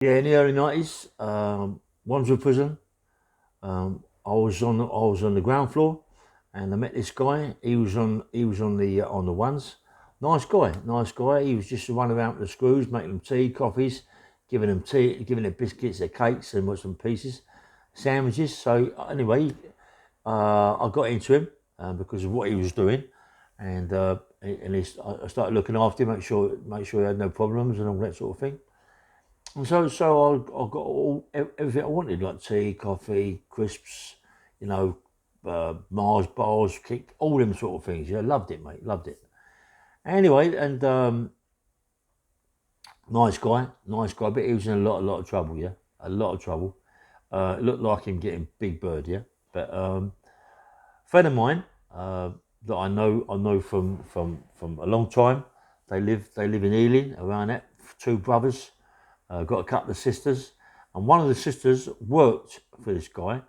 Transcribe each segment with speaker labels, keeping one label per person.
Speaker 1: Yeah, in the early 90s, Wandsworth Prison. I was on the ground floor, and I met this guy. He was on the ones. Nice guy, nice guy. He was just running around with the screws, making them tea, coffees, giving them tea, giving them biscuits, their cakes, and some pieces, sandwiches. So anyway, I got into him because of what he was doing, and I started looking after him, make sure he had no problems and all that sort of thing. And so I got everything I wanted, like tea, coffee, crisps, you know, Mars bars, kick, all them sort of things. Yeah, loved it, mate, loved it. Anyway, and nice guy, but he was in a lot of trouble. Yeah, a lot of trouble. It looked like him getting Big Bird. Yeah, but friend of mine that I know from a long time. They live in Ealing around that. Two brothers. Got a couple of sisters, and one of the sisters worked for this guy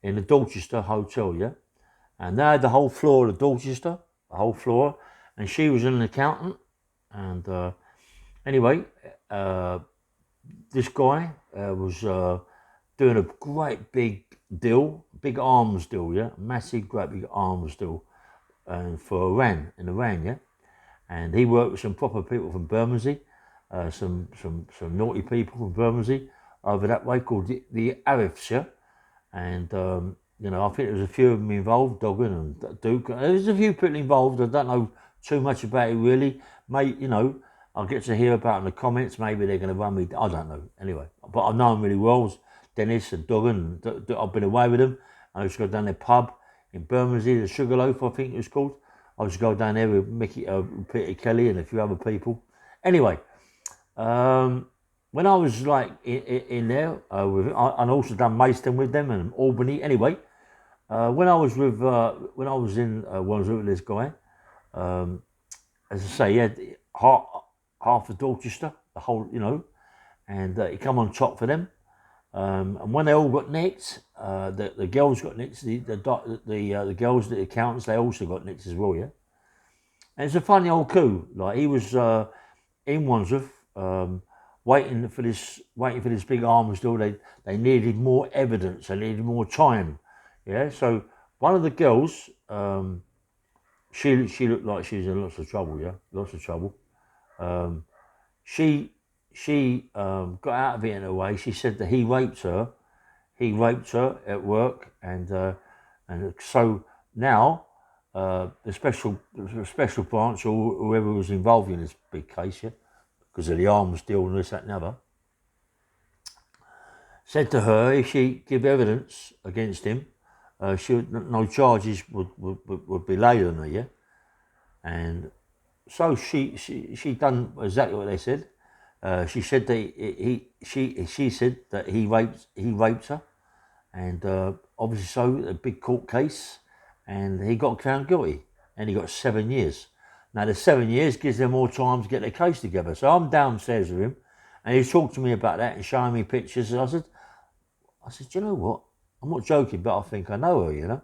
Speaker 1: in the Dorchester Hotel, yeah. And they had the whole floor of the Dorchester, the whole floor, and she was an accountant. And anyway, uh, this guy was doing a great big deal, big arms deal, yeah, massive, great big arms deal, and for Iran, in Iran, yeah. And he worked with some proper people from Bermondsey, some naughty people from Bermondsey over that way called the Arifs, yeah. And I think there was a few of them involved, Doggin and Duke. There's a few people involved. I don't know too much about it really, mate. I'll get to hear about it in the comments. Maybe they're going to run me. I don't know. Anyway, but I know them really well. Dennis and Doggin. I've been away with them. I used to go down their pub in Bermondsey, the Sugarloaf, I think it was called. I used to go down there with Peter Kelly, and a few other people. Anyway, um, when I was like in there, I also done Maidstone with them and Albany. Anyway, when I was in Wandsworth with this guy, um, as I say, he had half of Dorchester, the whole, and he come on top for them. And when they all got nicked, the girls got nicked. The girls, the accountants, they also got nicked as well. Yeah, and it's a funny old coup. Like he was in Wandsworth, waiting for this big arms deal. They needed more evidence. They needed more time. Yeah. So one of the girls, she looked like she was in lots of trouble. Yeah, lots of trouble. Um, she she got out of it in a way. She said that he raped her. He raped her at work, and so now the special branch or whoever was involved in this big case, yeah, because of the arms deal and this, that, and the other, said to her if she give evidence against him, no charges would be laid on her, yeah. And so she done exactly what they said. She said that she said that he raped her, and obviously so a big court case, and he got found guilty, and he got 7 years. Now the 7 years gives them more time to get their case together. So I'm downstairs with him, and he talked to me about that and showing me pictures. And I said, you know what? I'm not joking, but I think I know her.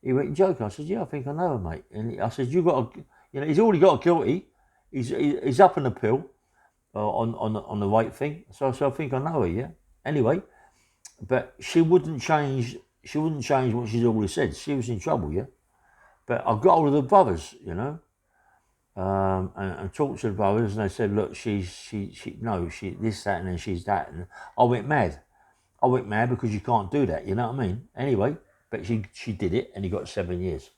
Speaker 1: He went, "You joking?" I said, "Yeah, I think I know her, mate." And I said, "You got, he's already got a guilty. He's up an appeal on the right thing. So I think I know her, yeah." Anyway, but she wouldn't change. She wouldn't change what she's always said. She was in trouble, yeah. But I got hold of the brothers, and talked to the brothers, and they said, "Look, she no, she this that, and then she's that." And I went mad. I went mad because you can't do that. You know what I mean? Anyway, but she did it, and he got 7 years.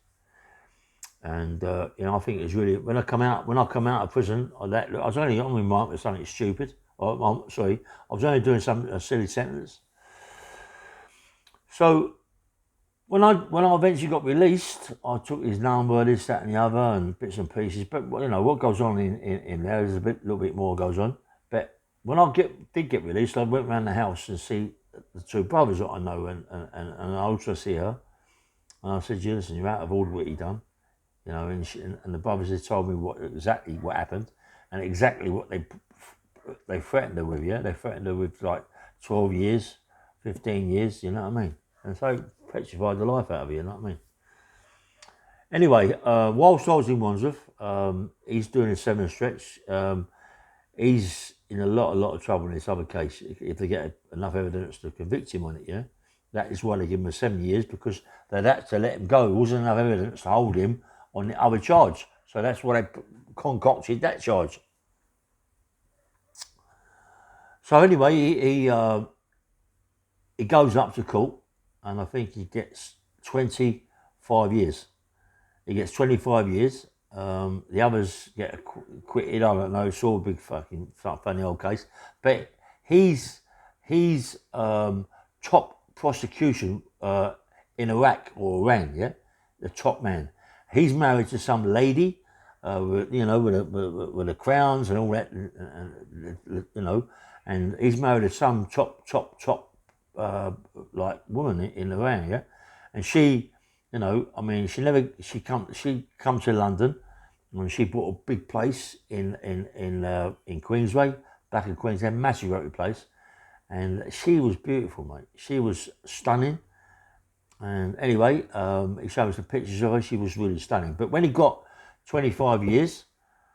Speaker 1: And I think it was really when I come out of prison, I was only on my mind with something stupid. I'm sorry, I was only doing some a silly sentence. So when I eventually got released, I took his number, this, that, and the other, and bits and pieces. But what goes on in there is little bit more goes on. But when did get released, I went around the house and see the two brothers that I know, and I also see her. And I said, "Listen, you're out of order what you done." And the brothers had told me exactly what happened, and exactly what they threatened her with. Yeah, they threatened her with like 12 years, 15 years. You know what I mean? And so petrified the life out of you. You know what I mean? Anyway, whilst I was in Wandsworth, he's doing a 7 stretch. he's in a lot of trouble in this other case. If they get enough evidence to convict him on it, yeah, that is why they give him 7 years, because they'd had to let him go. There wasn't enough evidence to hold him on the other charge, so that's why they concocted that charge. So anyway, he goes up to court, and I think he gets 25 years. He gets 25 years. The others get acquitted. I don't know. It's all a big fucking funny old case. But he's top prosecution in Iraq or Iran. Yeah, the top man. He's married to some lady, with the crowns and all that, and he's married to some top like woman in Iran. Yeah, and she. She come to London, and she bought a big place in Queensway, back in Queensland, massive place, and she was beautiful, mate. She was stunning, and anyway, he showed us the pictures of her. She was really stunning. But when he got 25 years,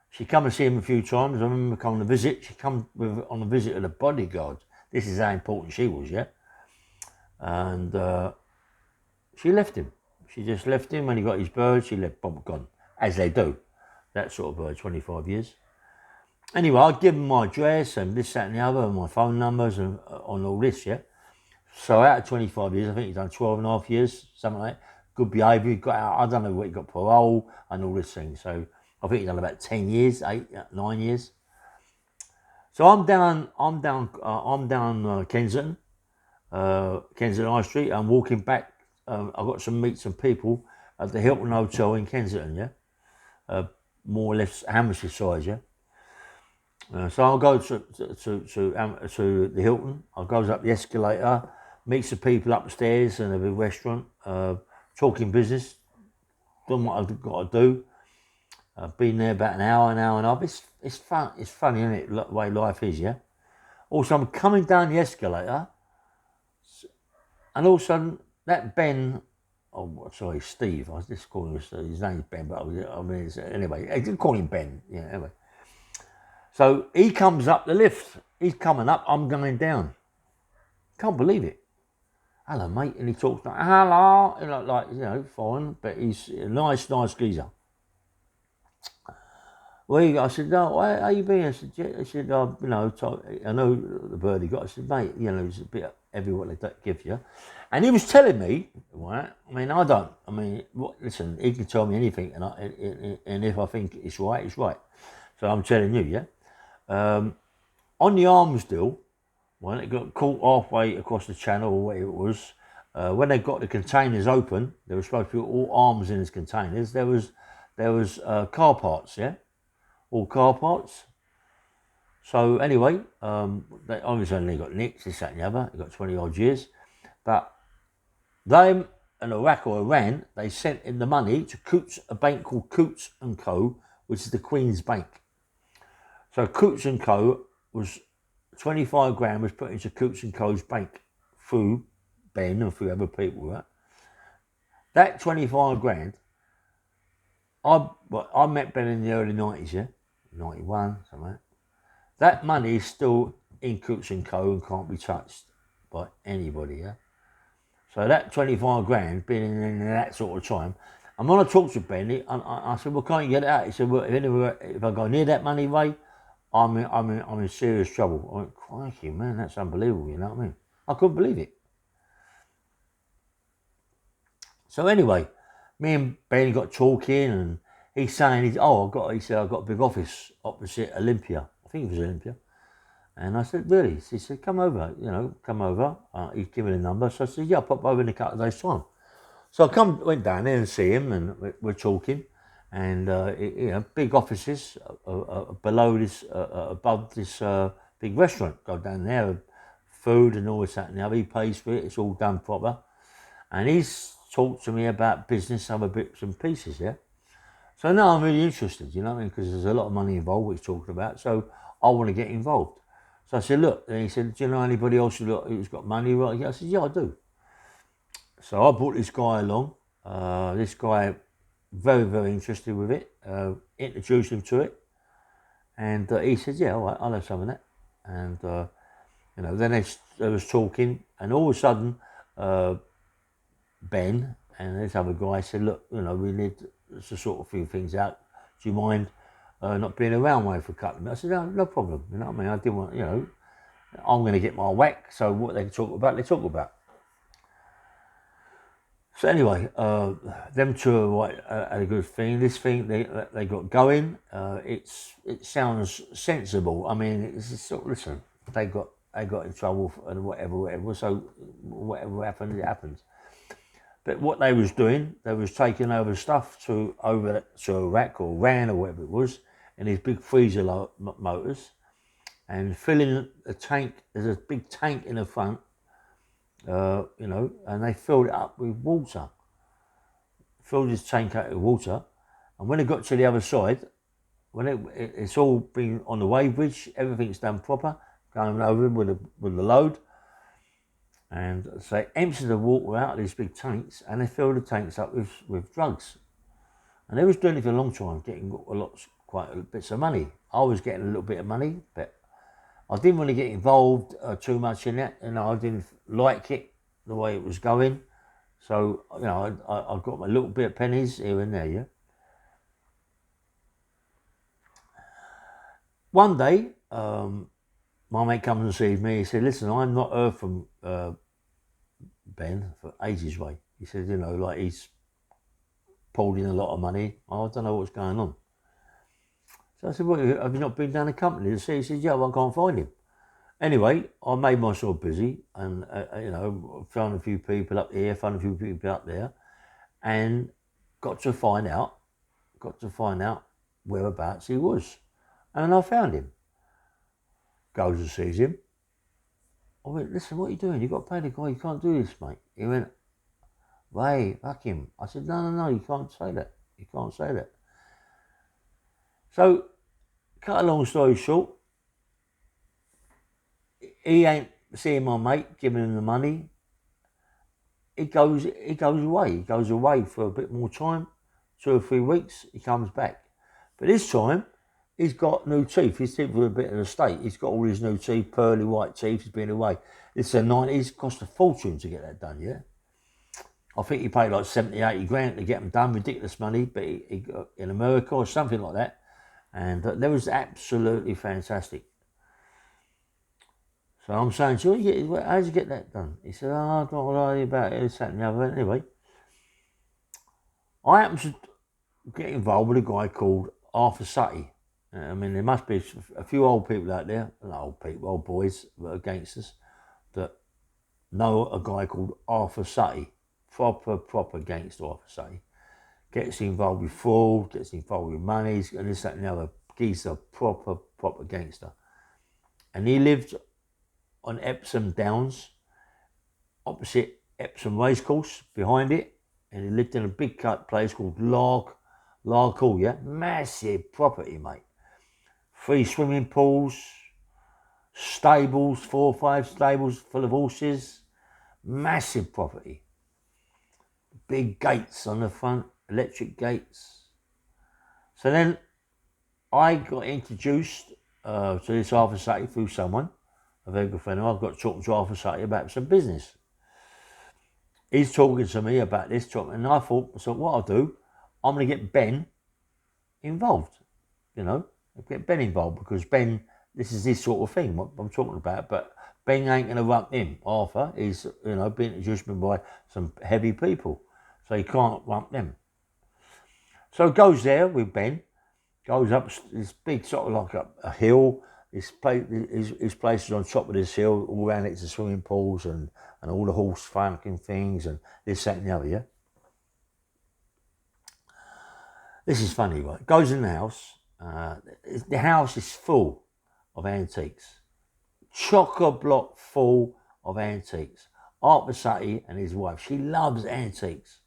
Speaker 1: she come and see him a few times. I remember coming to visit. She come on a visit with a bodyguard. This is how important she was, yeah. And she left him. She just left him when he got his bird. She left Bob gone, as they do. That sort of bird, 25 years. Anyway, I'd give him my address and this, that, and the other, and my phone numbers and on all this, yeah. So out of 25 years, I think he's done 12 and a half years, something like that. Good behaviour. He got out. I don't know what he got, parole and all this thing. So I think he's done about 10 years, 9 years. So I'm down Kensington High Street. I'm walking back. I've got to meet some people at the Hilton Hotel in Kensington, yeah, more or less Hammersmith side, yeah. So I'll go to the Hilton. I goes up the escalator, meet some people upstairs in a big restaurant, talking business, doing what I've got to do. I've been there about an hour and a half. It's fun. It's funny, isn't it? The way life is, yeah. Also, I'm coming down the escalator, and all of a sudden, that Ben, Steve. I was just calling him Steve. His name's Ben, but anyway, I didn't call him Ben. Yeah, anyway. So he comes up the lift. He's coming up. I'm going down. Can't believe it. Hello, mate. And he talks like, hello, fine, but he's a nice geezer. Where you go? I said, no, how you been? I said, yeah. He said, I know the bird he got. I said, mate, it's a bit heavy what they give you. And he was telling me, right? Listen, he can tell me anything, and if I think it's right, it's right. So I'm telling you, yeah. On the arms deal, when it got caught halfway across the channel or whatever it was, when they got the containers open, there was supposed to be all arms in these containers. There was car parts, yeah, all car parts. So anyway, they obviously only got nicked, this, that, and the other. They got 20 odd years, but they and Iraq or Iran, they sent in the money to Coots, a bank called Coots and Co, which is the Queen's Bank. So Coots and Co was 25 grand was put into Coots and Co.'s bank through Ben and through other people. Right? That 25 grand, I met Ben in the early 90s, yeah, 91, something like that. That money is still in Coots and Co. and can't be touched by anybody, yeah. So that 25 grand, being in that sort of time, and when I talked to Ben, I said, well, can't you get it out? He said, well, if I go near that money, Ray, I'm in serious trouble. I went, crikey, man, that's unbelievable, you know what I mean? I couldn't believe it. So anyway, me and Ben got talking, and he's saying, I've got a big office opposite Olympia. I think it was Olympia. And I said, really? He said, come over. He's given a number. So I said, yeah, I'll pop over in a couple of days' time. So I went down there and see him, and we're talking. And, big offices below this, above this big restaurant. Go down there, food and all this, that, and the other. He pays for it. It's all done proper. And he's talked to me about business, other bits and pieces, yeah? So now I'm really interested, you know what I mean? Because there's a lot of money involved, what he's talking about. So I want to get involved. So I said, look, and he said, do you know anybody else who's got money? Right? I said, yeah, I do. So I brought this guy along. This guy, very, very interested with it. Introduced him to it. And he said, yeah, all right, I'll have some of that. And, then they was talking, and all of a sudden, Ben and this other guy said, look, we need to sort a few things out. Do you mind not being around way for a couple of minutes? I said, no problem. You know what I mean? I didn't want, I'm going to get my whack. So what they talk about, they talk about. So anyway, them two had a good thing. This thing they got going. It sounds sensible. I mean, it's sort of, listen. They got in trouble and whatever. So whatever happens, it happens. But what they was doing, they was taking over stuff to Iraq or Iran or whatever it was, in these big freezer motors, and filling a tank. There's a big tank in the front. And they filled it up with water. Filled this tank up with water, and when it got to the other side, when it's all been on the wave bridge, everything's done proper, going over with the load, and so they emptied the water out of these big tanks, and they filled the tanks up with drugs, and they was doing it for a long time, getting quite a bits of money. I was getting a little bit of money, but I didn't want to get involved too much in that, and I didn't like it the way it was going. So, I got my little bit of pennies here and there, yeah. One day, my mate comes and sees me. He said, listen, I'm not heard from Ben for ages, way. He said, like he's pulled in a lot of money. I don't know what's going on. So I said, well, have you not been down the company to see? He said, yeah, well, I can't find him. Anyway, I made myself busy and, found a few people up here, found a few people up there, and got to find out whereabouts he was. And I found him. Goes and sees him. I went, listen, what are you doing? You've got to pay the guy, you can't do this, mate. He went, Ray, fuck him. I said, no, you can't say that. You can't say that. So, cut a long story short, he ain't seeing my mate, giving him the money. He goes away. He goes away for a bit more time, 2 or 3 weeks. He comes back, but this time he's got new teeth. His teeth were a bit in a state. He's got all his new teeth, pearly white teeth. He's been away. It's the 90s. Cost a fortune to get that done. Yeah, I think he paid like 70, 80 grand to get them done. Ridiculous money, but he got in America or something like that, and that was absolutely fantastic. So I'm saying, how did you get that done? He said, I don't know about it, this, that and the other. Anyway, I happened to get involved with a guy called Arthur Sutty. I mean, there must be a few old people out there, not old boys that are gangsters, that know a guy called Arthur Sutty. Proper gangster Arthur Sutty. Gets involved with fraud, gets involved with money, and this, that and the other. He's a proper gangster. And he lived on Epsom Downs, opposite Epsom Racecourse, behind it, and he lived in a big place called Lark Hall, yeah? Massive property, mate. 3 swimming pools, stables, 4 or 5 stables full of horses, massive property. Big gates on the front, electric gates. So then I got introduced to this Arthur Sutty through someone, a very good friend. I've got talking to Arthur Sutty about some business. He's talking to me about this, and I thought, so what I'll do, I'm going to get Ben involved, get Ben involved, because Ben, this is this sort of thing, what I'm talking about, but Ben ain't going to run him. Arthur is, being introduced by some heavy people, so he can't run them. So goes there with Ben, goes up this big sort of like a hill. His place is on top of this hill. All around it's the swimming pools and all the horse fucking things and this, that and the other, yeah? This is funny, right? Goes in the house. The house is full of antiques. Chock-a-block full of antiques. Arthur Sutty and his wife, she loves antiques.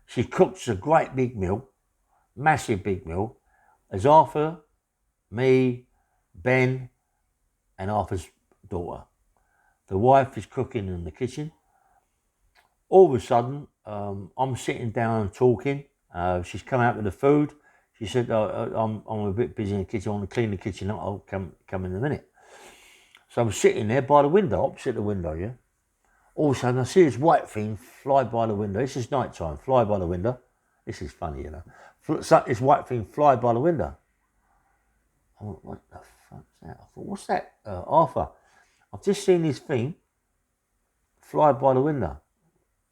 Speaker 1: She cooks a great big meal, massive big meal. There's Arthur, me, Ben, and Arthur's daughter. The wife is cooking in the kitchen. All of a sudden, I'm sitting down and talking. She's come out with the food. She said, I'm a bit busy in the kitchen. I want to clean the kitchen up. I'll come in a minute. So I'm sitting there by the window, opposite the window, yeah. All of a sudden, I see this white thing fly by the window. This is night time, fly by the window. This is funny, you know. This white thing fly by the window. I went, what the fuck's that? I thought, what's that, Arthur? I've just seen this thing fly by the window.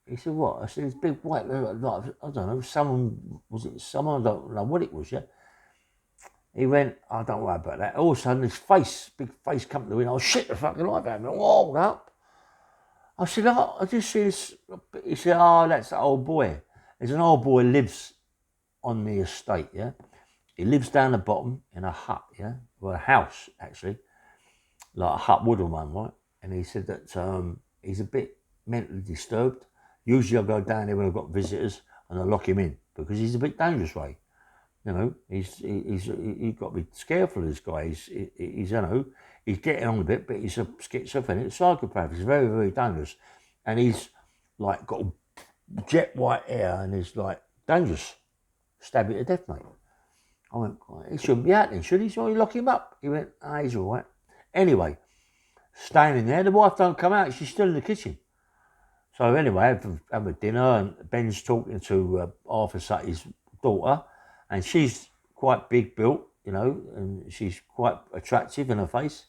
Speaker 1: He said, what? I said, this big white, like, I don't know, someone, I don't know what it was, yeah? He went, I don't worry about that. All of a sudden, this big face come to the window. I shit the fucking life out of me. Hold up. I said, oh, I just see this. He said, oh, that's the old boy. There's an old boy who lives on the estate, yeah? He lives down the bottom in a hut, yeah? Well, a house, actually. Like a hut, wooden one, right? And he said that he's a bit mentally disturbed. Usually I go down there when I've got visitors and I lock him in because he's a bit dangerous, Ray. You know, he's got to be careful of this guy. He's you know, he's getting on a bit, but he's a schizophrenic psychopath. He's very, very dangerous. And he's like got jet white hair and he's like dangerous. Stab you to death, mate. I went, he shouldn't be out then, should he? So you lock him up. He went, he's all right. Anyway, standing there, the wife don't come out. She's still in the kitchen. So anyway, have a dinner and Ben's talking to Arthur Sutty's daughter. And she's quite big built, you know, and she's quite attractive in her face.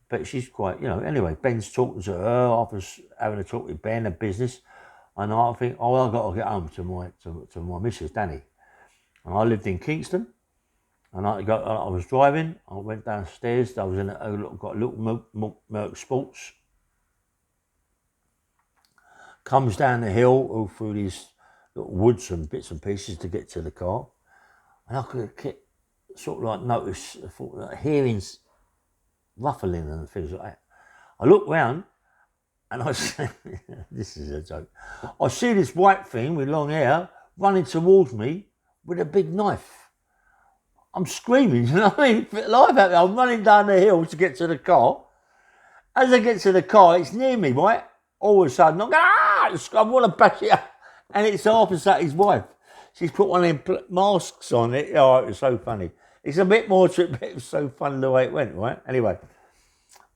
Speaker 1: But she's quite, you know, anyway, Ben's talking to her, Arthur's having a talk with Ben, a business. And I think, I've got to get home to my missus, Danny. And I lived in Kingston. And I was driving, I went downstairs, I was got a little Merc Sports. Comes down the hill, all through these little woods and bits and pieces to get to the car. And I could sort of like notice, like hearings ruffling and things like that. I looked round and I said, this is a joke. I see this white thing with long hair running towards me with a big knife. I'm screaming, you know what I mean? Live out there, I'm running down the hill to get to the car. As I get to the car, it's near me, right? All of a sudden, I'm going, I want to bash it up. And it's Arthur Sutty's wife. She's put one of them masks on it. Oh, it was so funny. It's a bit more to it, but it was so funny the way it went, right? Anyway,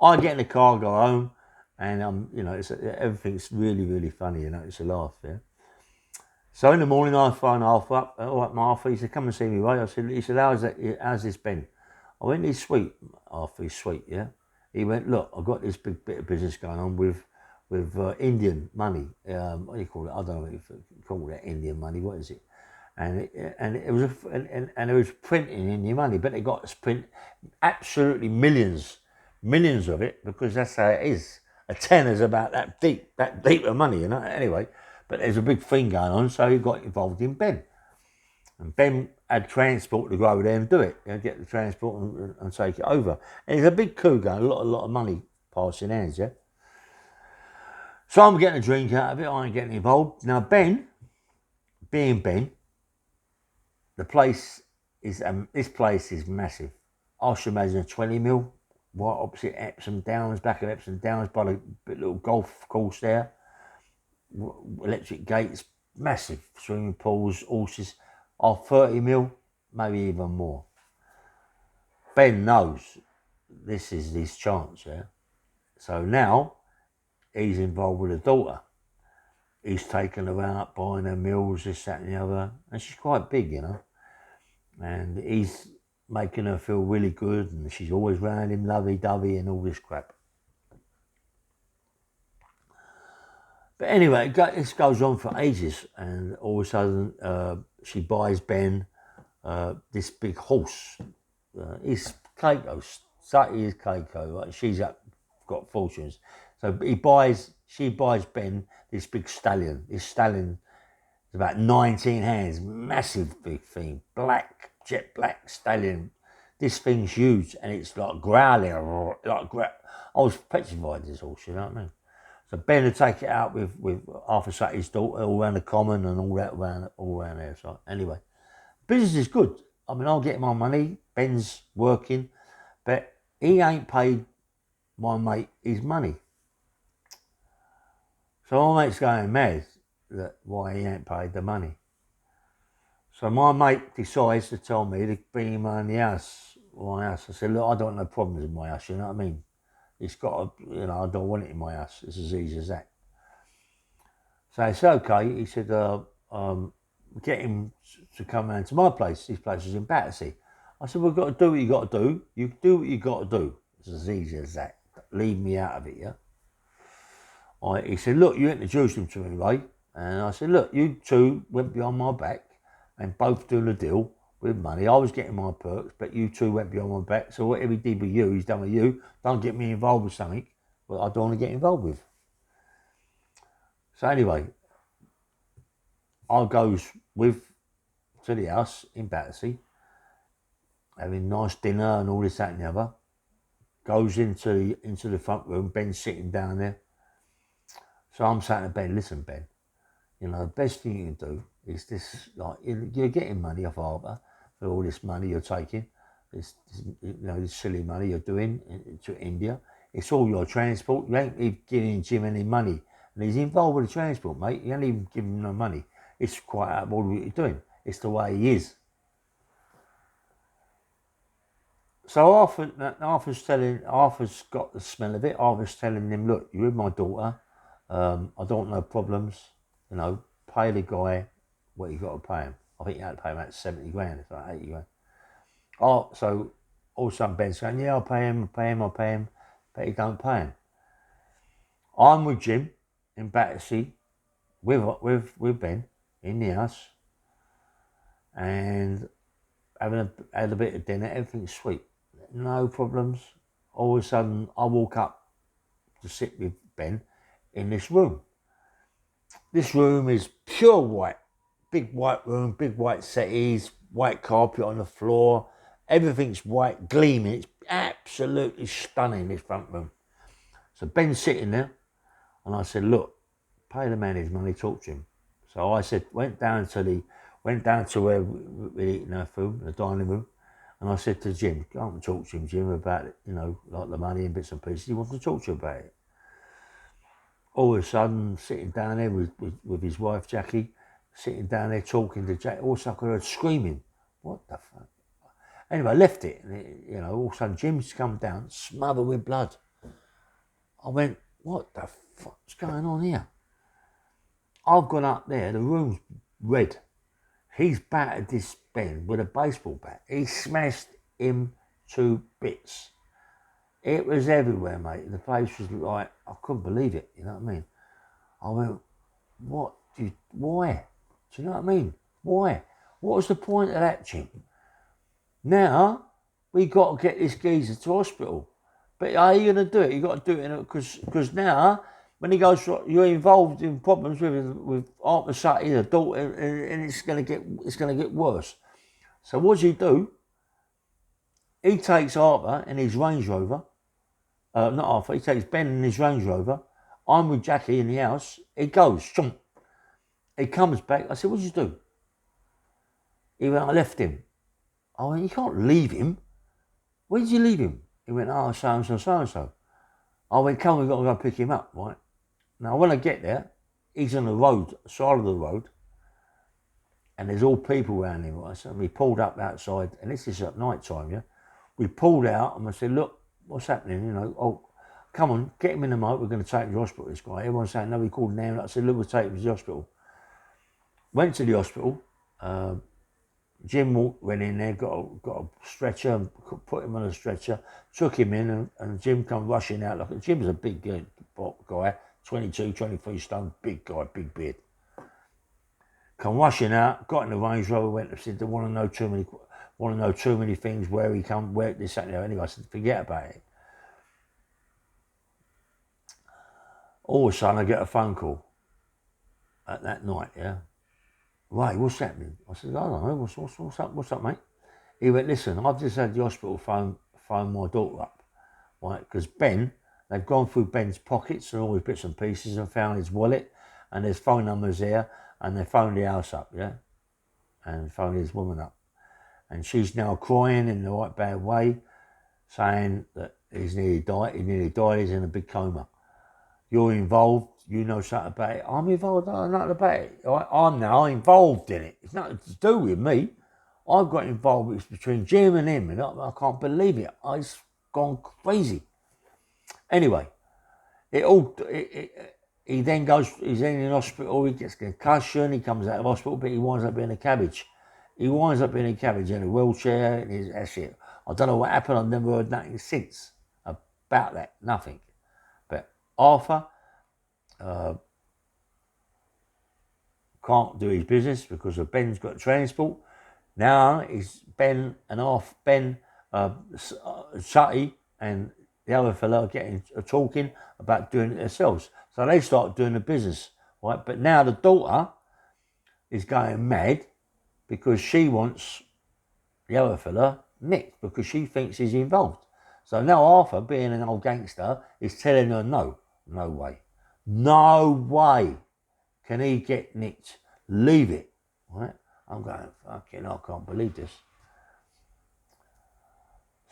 Speaker 1: I get in the car, go home, and you know, everything's really, really funny, you know, it's a laugh, yeah. So in the morning, I phone Arthur up. All right, Arthur, he said, come and see me, right? He said, how's this Ben? I went, he's sweet. Arthur, he's sweet, yeah. He went, look, I've got this big bit of business going on with Indian money. What do you call it? I don't know if you call that Indian money. What is it? And it was and it was printing Indian money, but they got us print absolutely millions of it because that's how it is. A tenner's about that deep of money, you know. Anyway, but there's a big thing going on, so he got involved in Ben, and Ben had transport to go over there and do it. You know, get the transport and take it over. And it's a big coup going, a lot of money passing hands, yeah. So I'm getting a drink out of it. I ain't getting involved now. Ben, being Ben. The place is, this place is massive. I should imagine a 20 mil, right opposite Epsom Downs, back of Epsom Downs by the little golf course there. Electric gates, massive. Swimming pools, horses. 30 mil, maybe even more. Ben knows this is his chance, yeah. So now he's involved with a daughter. He's taken her out, buying her meals, this, that and the other. And she's quite big, you know. And he's making her feel really good, and she's always round him, lovey-dovey and all this crap. But anyway, this goes on for ages, and all of a sudden she buys Ben this big horse. It's Keiko, Sutty is Keiko, right? She's got fortunes. So she buys Ben this big stallion. This stallion is about 19 hands, massive big thing, jet black stallion. This thing's huge and it's like growling, I was petrified of this horse, you know what I mean? So Ben would take it out with Arthur Sutty's daughter all around the common and all around there. So anyway, business is good. I mean, I'll get my money, Ben's working, but he ain't paid my mate his money. So my mate's going mad that why he ain't paid the money. So my mate decides to tell me to bring him around the house, my house. I said, look, I don't want no problems in my house, you know what I mean? It's got to, I don't want it in my house. It's as easy as that. So I said, okay. He said, get him to come round to my place. His place is in Battersea. I said, well, you've got to do what you got to do. You do what you got to do. It's as easy as that. Leave me out of it, yeah? He said, look, you introduced him to me, Ray. And I said, look, you two went behind my back and both doing a deal with money. I was getting my perks, but you two went behind my back. So whatever he did with you, he's done with you. Don't get me involved with something that I don't want to get involved with. So anyway, I goes to the house in Battersea, having nice dinner and all this, that and the other. Goes into the front room, Ben's sitting down there. So I'm saying to Ben, listen, Ben, the best thing you can do is this, like, you're getting money off Harbour for all this money you're taking, this silly money you're doing to India. It's all your transport. You ain't even giving Jim any money. And he's involved with the transport, mate. You ain't even giving him no money. It's quite out of order what you're doing. It's the way he is. So Arthur's got the smell of it. Arthur's telling him, look, you're with my daughter. I don't want no problems. Pay the guy what you got to pay him. I think you had to pay him about 70 grand, it's like 80 grand. Oh, so all of a sudden Ben's going, yeah, I'll pay him, but he don't pay him. I'm with Jim in Battersea with Ben in the house and had a bit of dinner, everything's sweet. No problems. All of a sudden I walk up to sit with Ben in this room. This room is pure white. Big white room, big white settees, white carpet on the floor. Everything's white, gleaming. It's absolutely stunning, this front room. So Ben's sitting there, and I said, look, pay the man his money, talk to him. So I said, went down to where we're eating our food, the dining room, and I said to Jim, go and talk to him, Jim, about it, like the money and bits and pieces. He wants to talk to you about it. All of a sudden, sitting down there with his wife, Jackie, sitting down there talking to Jackie, all of a sudden I heard screaming. What the fuck? Anyway, I left it, and all of a sudden Jim's come down, smothered with blood. I went, what the fuck's going on here? I've gone up there, the room's red. He's battered this Ben with a baseball bat. He smashed him to bits. It was everywhere, mate. The place was like, I couldn't believe it, you know what I mean? I went, why? Do you know what I mean? Why? What was the point of that, Jim? Now, we got to get this geezer to hospital. But how are you going to do it? You got to do it because now, when he goes, you're involved in problems with Arthur Sutton, the daughter, and it's going to get worse. So what does he do? He takes Arthur in his Range Rover. Not Arthur. He takes Ben in his Range Rover. I'm with Jackie in the house. He goes, chomp. He comes back. I said, what did you do? He went, I left him. I went, you can't leave him. Where did you leave him? He went, oh, so-and-so, so-and-so. I went, come on, we've got to go pick him up, right? Now, when I get there, he's on the road, side of the road, and there's all people around him, right? So we pulled up outside, and this is at night time, yeah? We pulled out, and I said, look, what's happening, oh, come on, get him in the motor, we're going to take him to the hospital, this guy. Everyone's saying, no, we called an ambulance. I said, look, we'll take him to the hospital. Went to the hospital. Jim went in there, got a stretcher, and put him on a stretcher, took him in, and Jim come rushing out. Jim's a big guy, 22, 23 stone, big guy, big beard. Come rushing out, got in the Range Rover, went and said, they want to know too many things, where he come, where this, that, and the other. Anyway, I said, forget about it. All of a sudden, I get a phone call at that night, yeah. Ray, what's happening? I said, I don't know, what's up, mate? He went, listen, I've just had the hospital phone my daughter up, right? Because Ben, they've gone through Ben's pockets and all his bits and pieces and found his wallet, and there's phone numbers there, and they phoned the house up, yeah? And phoned his woman up. And she's now crying in the right bad way, saying that he's nearly died, he's in a big coma. You're involved, you know something about it. I'm involved, I don't know nothing about it. I'm now involved in it. It's nothing to do with me. I've got involved. It's between Jim and him, and I can't believe it. I've gone crazy. Anyway, he then goes, he's in hospital, he gets concussion, he comes out of hospital, but he winds up being a cabbage. He winds up being a cabbage in a wheelchair, and that's it. I don't know what happened, I've never heard nothing since about that, nothing. But Arthur can't do his business because of Ben's got transport. Now it's Ben and Sutty and the other fella are talking about doing it themselves. So they start doing the business, right? But now the daughter is going mad because she wants the other fella nicked because she thinks he's involved. So now Arthur, being an old gangster, is telling her no way can he get nicked. Leave it, right? I'm going, fucking, I can't believe this.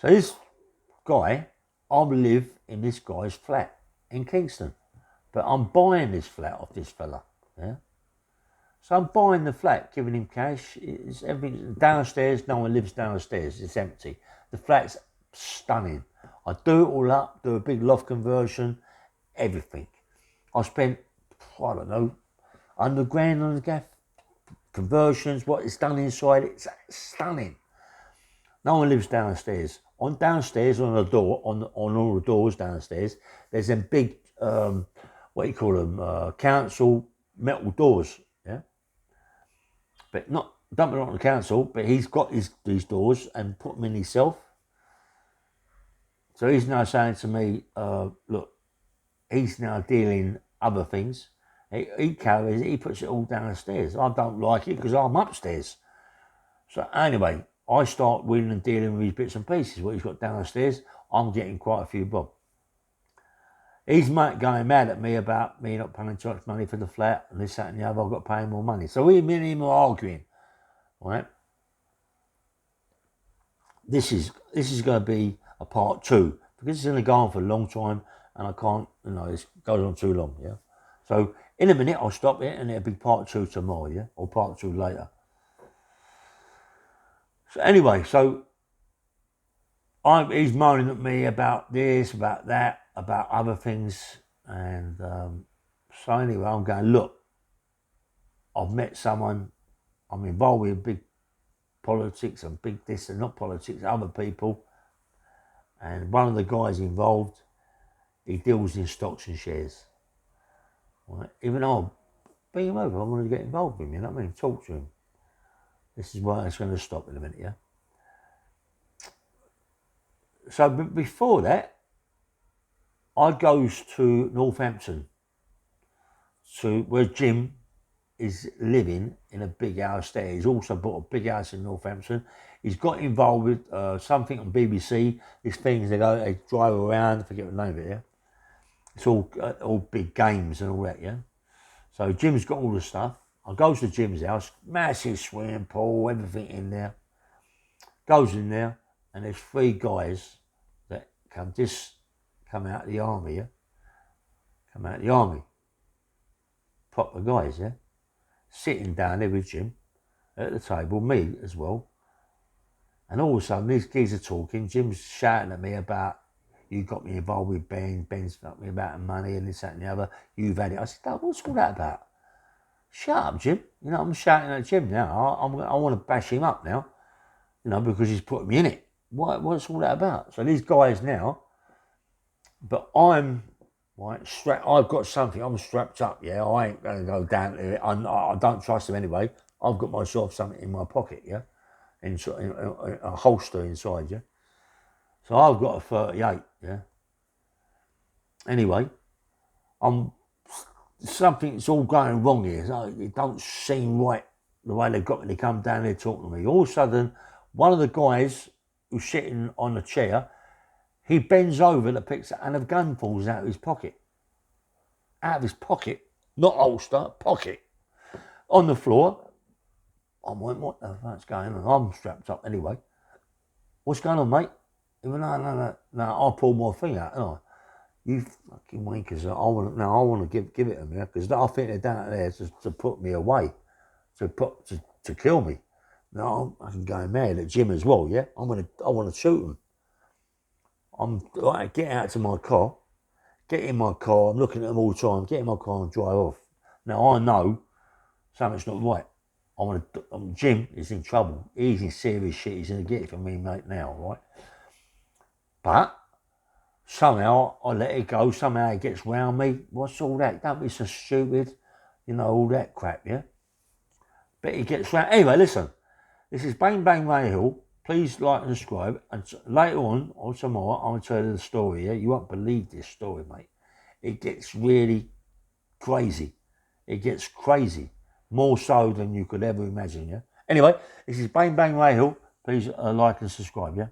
Speaker 1: So this guy, I live in this guy's flat in Kingston, but I'm buying this flat off this fella, yeah? So I'm buying the flat, giving him cash. It's everything downstairs, no one lives downstairs, it's empty. The flat's stunning. I do it all up, do a big loft conversion, everything. I spent, I don't know, £100,000 on the gaff. Conversions, what it's done inside, it's stunning. No one lives downstairs. Downstairs on the door, on all the doors downstairs, there's them big, what do you call them, council metal doors, yeah? But don't belong to the council, but he's got these doors and put them in himself. So he's now saying to me, look, he's now dealing other things. He carries it, he puts it all downstairs. I don't like it because I'm upstairs. So anyway, I start wheeling and dealing with his bits and pieces, what he's got downstairs. I'm getting quite a few bob. He's going mad at me about me not paying too much money for the flat and this, that and the other. I've got to pay him more money. So me and him are arguing, right? This is going to be a part 2 because it's going to go on for a long time and I can't, it goes on too long, yeah? So in a minute, I'll stop it and it'll be part 2 tomorrow, yeah? Or part 2 later. So anyway, he's moaning at me about this, about that, about other things. And so anyway, I'm going, look, I've met someone, I'm involved with big politics and big this and not politics, other people. And one of the guys involved, he deals in stocks and shares. Right? Even though I'll bring him over, I want to get involved with him, you know what I mean? Talk to him. This is why it's going to stop in a minute, yeah? So before that, I goes to Northampton, to where Jim is living in a big house there. He's also bought a big house in Northampton. He's got involved with something on BBC. These things they drive around. I forget the name of it. Yeah, it's all big games and all that. Yeah. So Jim's got all the stuff. I goes to Jim's house, massive swimming pool, everything in there. Goes in there, and there's 3 guys that come out of the army. Yeah, come out of the army. Proper guys. Yeah. Sitting down there with Jim at the table, me as well. And all of a sudden, these kids are talking. Jim's shouting at me about, you got me involved with Ben's got me about the money and this, that and the other. You've had it. I said, oh, what's all that about? Shut up, Jim. I'm shouting at Jim now. I want to bash him up now, because he's put me in it. What's all that about? So these guys now, but I'm... right, I've got something. I'm strapped up. Yeah, I ain't going to go down to it. I don't trust him anyway. I've got myself something in my pocket. Yeah, in a holster inside. Yeah, so I've got a 38. Yeah. Anyway, something's all going wrong here. It don't seem right the way they've got me to come down there talking to me. All of a sudden, one of the guys who's sitting on the chair, he bends over to pick it and a gun falls out of his pocket. Out of his pocket, not holster, pocket. On the floor. I went, what the fuck's going on? I'm strapped up anyway. What's going on, mate? He went, no. I pulled my thing out, didn't I?
Speaker 2: You fucking wankers. I want to give it them, yeah, because I think they're down there to put me away, to kill me. No, I'm going mad at Jim as well, yeah? I want to shoot him. I'm like, get out to my car, get in my car, I'm looking at them all the time, get in my car and drive off. Now I know something's not right. Jim is in trouble. He's in serious shit. He's going to get it from me, mate, now, right? But somehow I let it go. Somehow it gets round me. What's all that? Don't be so stupid. You know, all that crap, yeah? But it gets round. Anyway, listen. This is Bang Bang Ray Hill. Please like and subscribe. And later on, or tomorrow, I'll tell you the story, yeah? You won't believe this story, mate. It gets really crazy. It gets crazy. More so than you could ever imagine, yeah? Anyway, this is Bang Bang Ray Hill. Please like and subscribe, yeah?